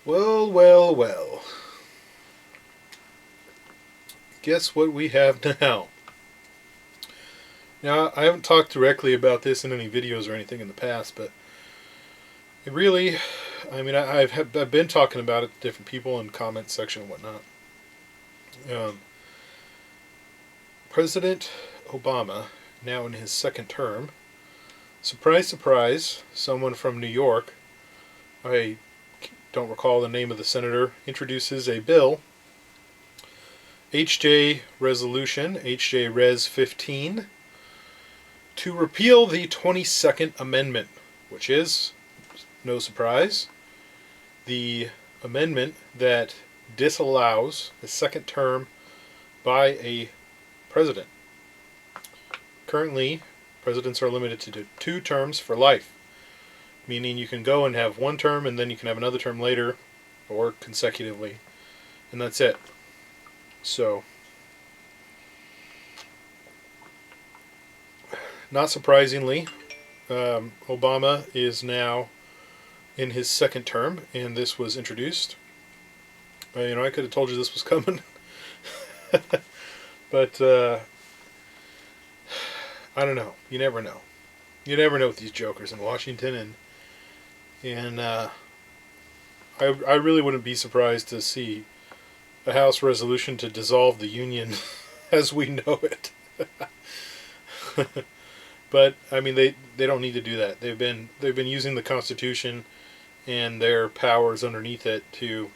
Well, well, well. Guess what we have now? Now, I haven't talked directly about this in any videos or anything in the past, but it really, I've been talking about it to different people in comment section and whatnot. President Obama, now in his second term, surprise, surprise, someone from New York, I don't recall the name of the senator, introduces a bill, HJ Resolution, HJ Res 15, to repeal the 22nd Amendment, which is, no surprise, the amendment that disallows a second term by a president. Currently, presidents are limited to 2 terms for life, meaning you can go and have 1 term and then you can have another term later or consecutively, and that's it. So, not surprisingly, Obama is now in his second term, and this was introduced. I could have told you this was coming, but I don't know. You never know. You never know with these jokers in Washington, and I really wouldn't be surprised to see a House resolution to dissolve the Union as we know it. But I mean, they don't need to do that. They've been using the Constitution and their powers underneath it to,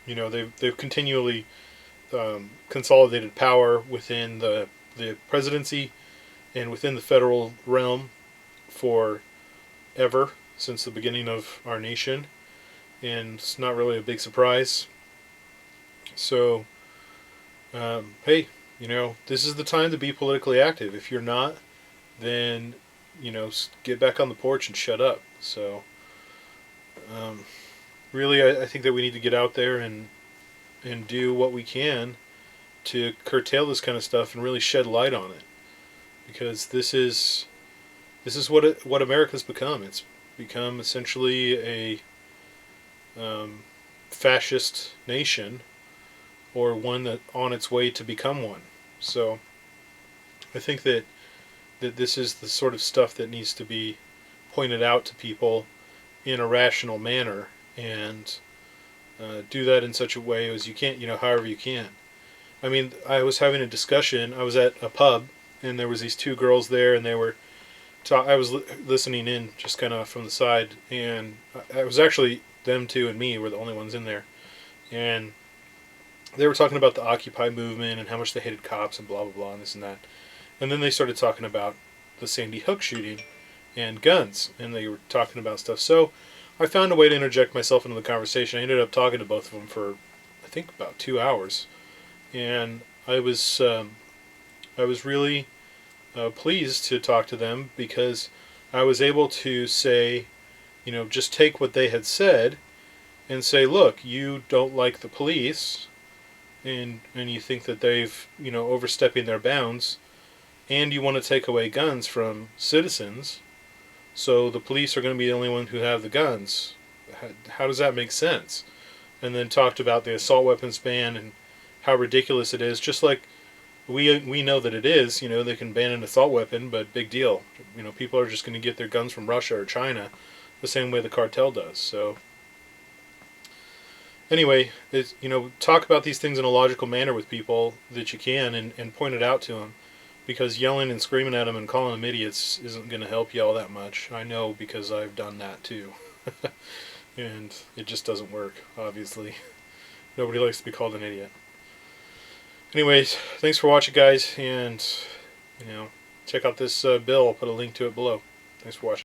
they've continually consolidated power within the presidency and within the federal realm for ever since the beginning of our nation, and it's not really a big surprise. So, hey, this is the time to be politically active. If you're not, then, get back on the porch and shut up. So, really, I think that we need to get out there and do what we can to curtail this kind of stuff and really shed light on it, because this is what America's become. It's become essentially a fascist nation, or one that on its way to become one. So I think that this is the sort of stuff that needs to be pointed out to people in a rational manner, and do that in such a way as you can, however you can. I mean, I was having a discussion. I was at a pub, and there was these 2 girls there, and they were I was listening in just kind of from the side, and it was actually them 2 and me were the only ones in there, and they were talking about the Occupy movement and how much they hated cops and blah blah blah and this and that, and then they started talking about the Sandy Hook shooting and guns, and they were talking about stuff. So I found a way to interject myself into the conversation. I ended up talking to both of them for, I think, about 2 hours, and I was really pleased to talk to them, because I was able to say, just take what they had said and say, look, you don't like the police, and you think that they've, overstepping their bounds, and you want to take away guns from citizens, so the police are going to be the only one who have the guns. How does that make sense? And then talked about the assault weapons ban and how ridiculous it is, just like we know that it is. They can ban an assault weapon, but big deal. People are just going to get their guns from Russia or China the same way the cartel does. So anyway, talk about these things in a logical manner with people that you can, and point it out to them, because yelling and screaming at them and calling them idiots isn't going to help you all that much. I know, because I've done that too. And it just doesn't work, obviously. Nobody likes to be called an idiot. Anyways, thanks for watching, guys, and check out this bill. I'll put a link to it below. Thanks for watching.